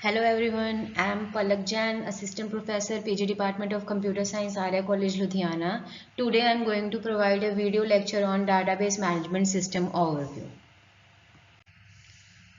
Hello everyone, I am Palak Jain, Assistant Professor, PG Department of Computer Science, Arya College, Ludhiana. Today I am going to provide a video lecture on Database Management System Overview.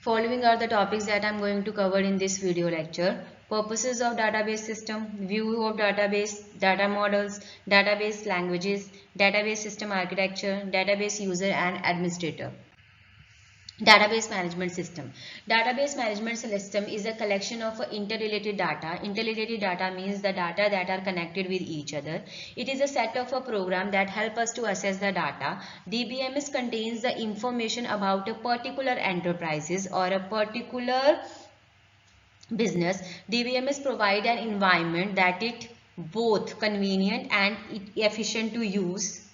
Following are the topics that I am going to cover in this video lecture. Purposes of database system, view of database, data models, database languages, database system architecture, database user and administrator. Database management system. Database management system is a collection of interrelated data. Interrelated data means the data that are connected with each other. It is a set of a program that help us to assess the data. DBMS contains the information about a particular enterprises or a particular business. DBMS provide an environment that it both convenient and efficient to use.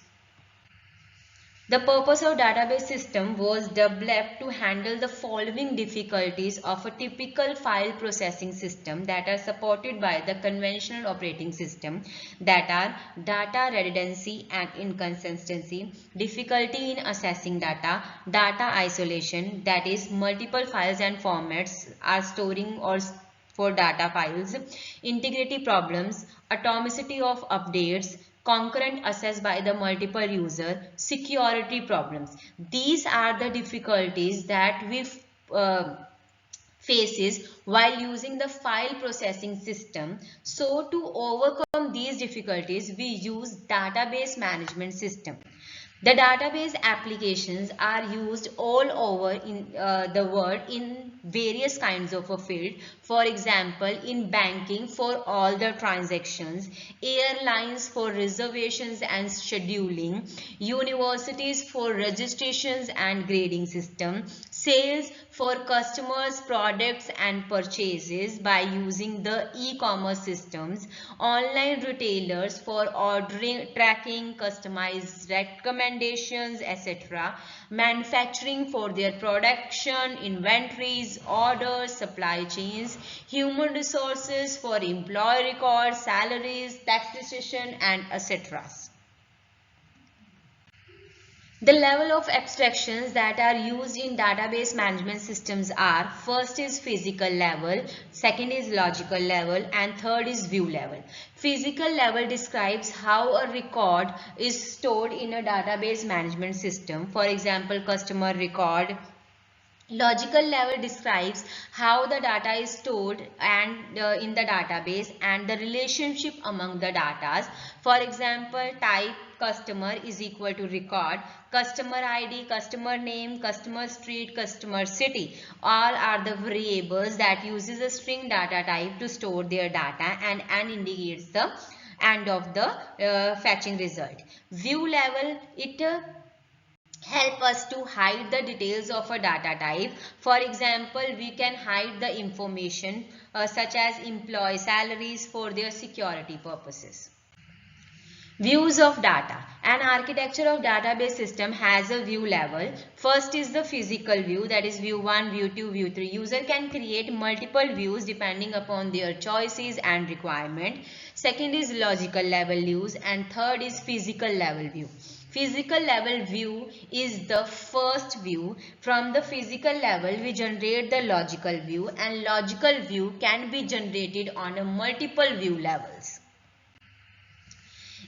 The purpose of database system was developed to handle the following difficulties of a typical file processing system that are supported by the conventional operating system, that are data redundancy and inconsistency, difficulty in assessing data, data isolation, that is multiple files and formats are storing or for data files, integrity problems, atomicity of updates, concurrent access by the multiple user, security problems. These are the difficulties that we faces while using the file processing system. So to overcome these difficulties, we use database management system. The database applications are used all over in the world in various kinds of a field. For example, in banking for all the transactions, airlines for reservations and scheduling, universities for registrations and grading system, sales for customers, products and purchases by using the e-commerce systems, online retailers for ordering, tracking, customized recommendations, etc. Manufacturing for their production, inventories, orders, supply chains, human resources for employee records, salaries, taxation and etc. The level of abstractions that are used in database management systems are: first is physical level, second is logical level, and third is view level. Physical level describes how a record is stored in a database management system. For example, customer record. Logical level describes how the data is stored and in the database and the relationship among the datas. For example, type customer is equal to record, customer ID, customer name, customer street, customer city. All are the variables that uses a string data type to store their data and indicates the end of the fetching result. View level, it help us to hide the details of a data type. For example, we can hide the information such as employee salaries for their security purposes. Views of data. An architecture of database system has a view level. First is the physical view, that is view 1, view 2, view 3. User can create multiple views depending upon their choices and requirement. Second is logical level views, and third is physical level view. Physical level view is the first view. From the physical level we generate the logical view, and logical view can be generated on a multiple view levels.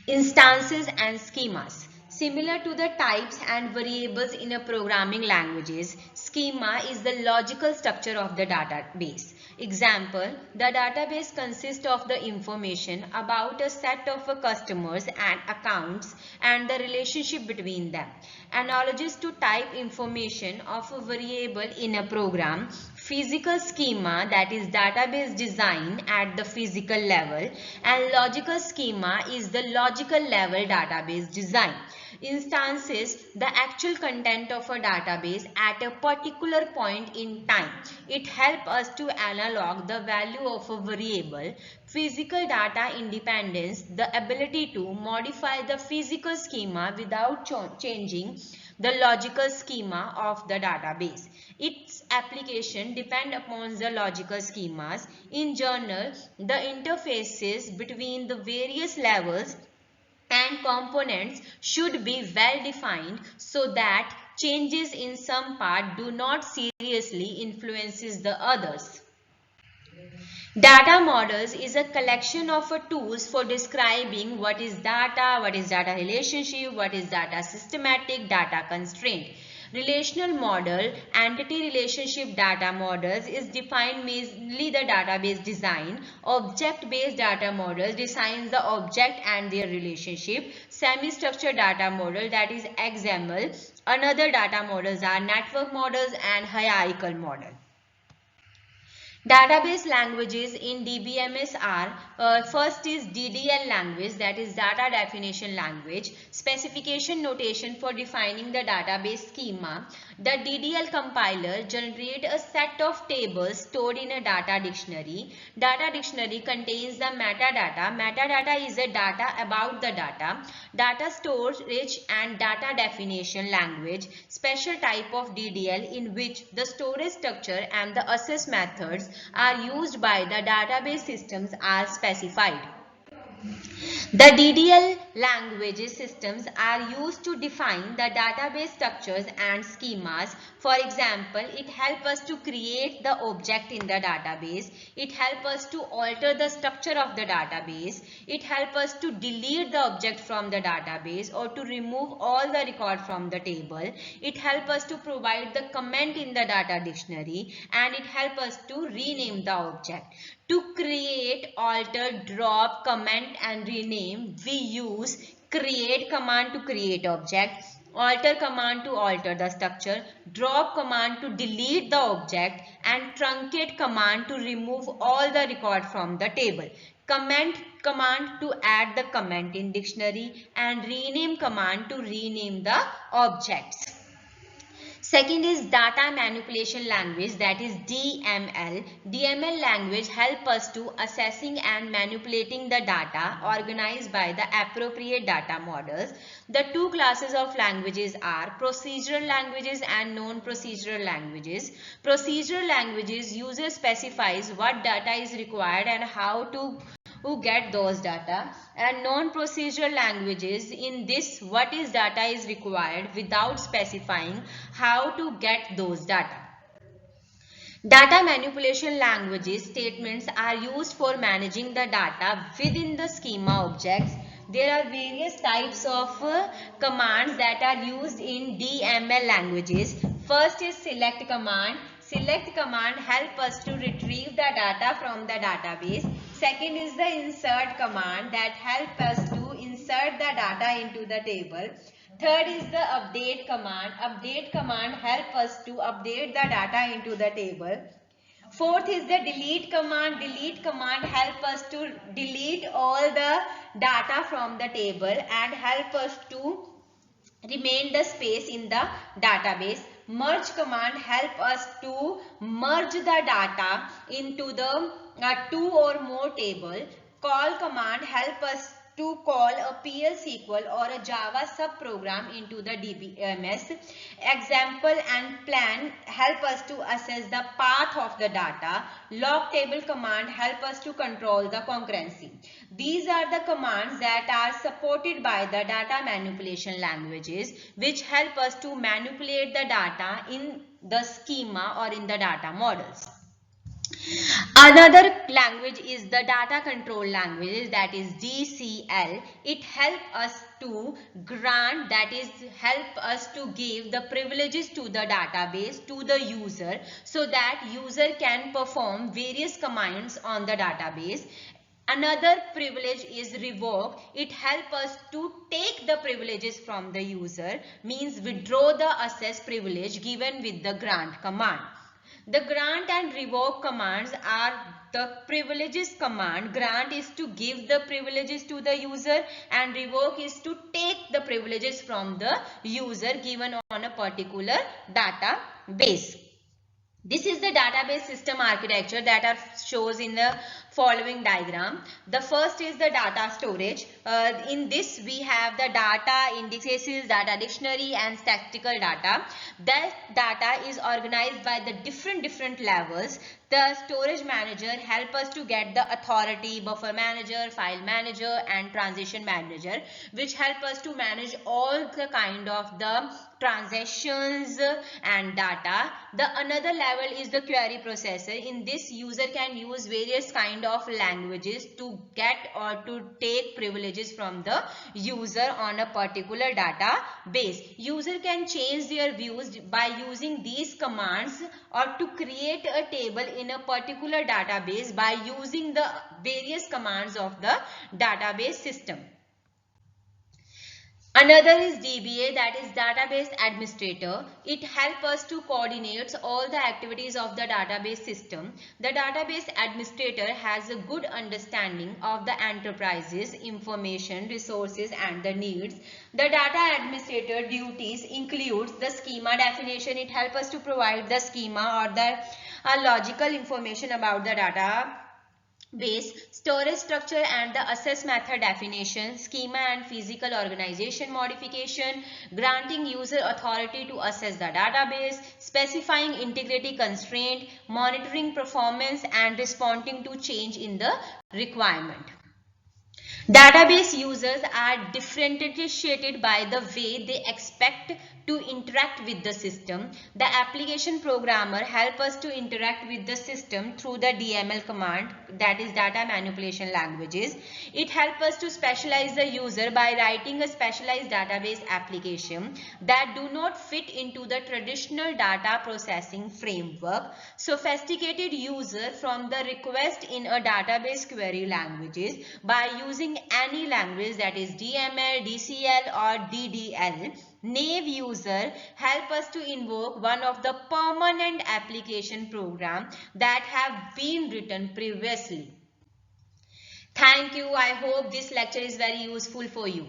Instances and schemas. Similar to the types and variables in a programming languages, schema is the logical structure of the database. Example, the database consists of the information about a set of customers and accounts and the relationship between them. Analogous to type information of a variable in a program, physical schema, that is database design at the physical level, and logical schema is the logical level database design. Instances, the actual content of a database at a particular point in time. It helps us to analog the value of a variable. Physical data independence, the ability to modify the physical schema without changing the logical schema of the database. Its application depend upon the logical schemas. In general, the interfaces between the various levels and components should be well defined so that changes in some part do not seriously influences the others. Data models is a collection of tools for describing what is data relationship, what is data systematic, data constraint. Relational model, entity relationship data models is defined mainly the database design. Object-based data model defines the object and their relationship. Semi-structured data model, that is XML. Another data models are network models and hierarchical model. Database languages in DBMS are first is DDL language, that is data definition language, specification notation for defining the database schema. The DDL compiler generates a set of tables stored in a data dictionary. Data dictionary contains the metadata. Metadata is a data about the data. Data storage and data definition language, special type of DDL in which the storage structure and the access methods are used by the database systems are specified. The DDL languages systems are used to define the database structures and schemas. For example, it helps us to create the object in the database. It helps us to alter the structure of the database. It helps us to delete the object from the database or to remove all the record from the table. It helps us to provide the comment in the data dictionary, and it helps us to rename the object. To create, alter, drop, comment and rename, we use create command to create object, alter command to alter the structure, drop command to delete the object, and truncate command to remove all the record from the table. Comment command to add the comment in dictionary, and rename command to rename the objects. Second is data manipulation language, that is DML. DML language help us to assessing and manipulating the data organized by the appropriate data models. The two classes of languages are procedural languages and non-procedural languages. Procedural languages, user specifies what data is required and how to get those data, and non-procedural languages, in this what is data is required without specifying how to get those data. Data manipulation languages statements are used for managing the data within the schema objects. There are various types of commands that are used in DML languages. First is select command. Select command help us to retrieve the data from the database. Second is the insert command that help us to insert the data into the table. Third is the update command. Update command help us to update the data into the table. Fourth is the delete command. Delete command help us to delete all the data from the table and help us to remain the space in the database. Merge command help us to merge the data into the two or more table. Call command help us to call a PL SQL or a Java subprogram into the DBMS. Example and plan help us to assess the path of the data. Log table command help us to control the concurrency. These are the commands that are supported by the data manipulation languages, which help us to manipulate the data in the schema or in the data models. Another language is the data control language, that is DCL. It helps us to grant, that is help us to give the privileges to the database to the user so that user can perform various commands on the database. Another privilege is revoke. It helps us to take the privileges from the user, means withdraw the access privilege given with the grant command. The grant and revoke commands are the privileges command. Grant is to give the privileges to the user and revoke is to take the privileges from the user given on a particular database. This is the database system architecture that are shows in the following diagram. The first is the data storage. In this we have the data indexes, data dictionary and statistical data. That data is organized by the different levels. The storage manager help us to get the authority, buffer manager, file manager and transition manager, which help us to manage all the kind of the transactions and data. The another level is the query processor. In this, user can use various kind of languages to get or to take privileges from the user on a particular database. User can change their views by using these commands or to create a table in a particular database by using the various commands of the database system. Another is DBA, that is database administrator. It helps us to coordinate all the activities of the database system. The database administrator has a good understanding of the enterprise's information, resources and the needs. The data administrator duties includes the schema definition. It helps us to provide the schema or the logical information about the data base, storage structure and the access method definition, schema and physical organization modification, granting user authority to access the database, specifying integrity constraint, monitoring performance and responding to change in the requirement. Database users are differentiated by the way they expect to interact with the system. The application programmer helps us to interact with the system through the DML command, that is data manipulation languages. It helps us to specialize the user by writing a specialized database application that do not fit into the traditional data processing framework. Sophisticated user from the request in a database query languages by using any language, that is DML, DCL or DDL. Naive user help us to invoke one of the permanent application program that have been written previously. Thank you. I hope this lecture is very useful for you.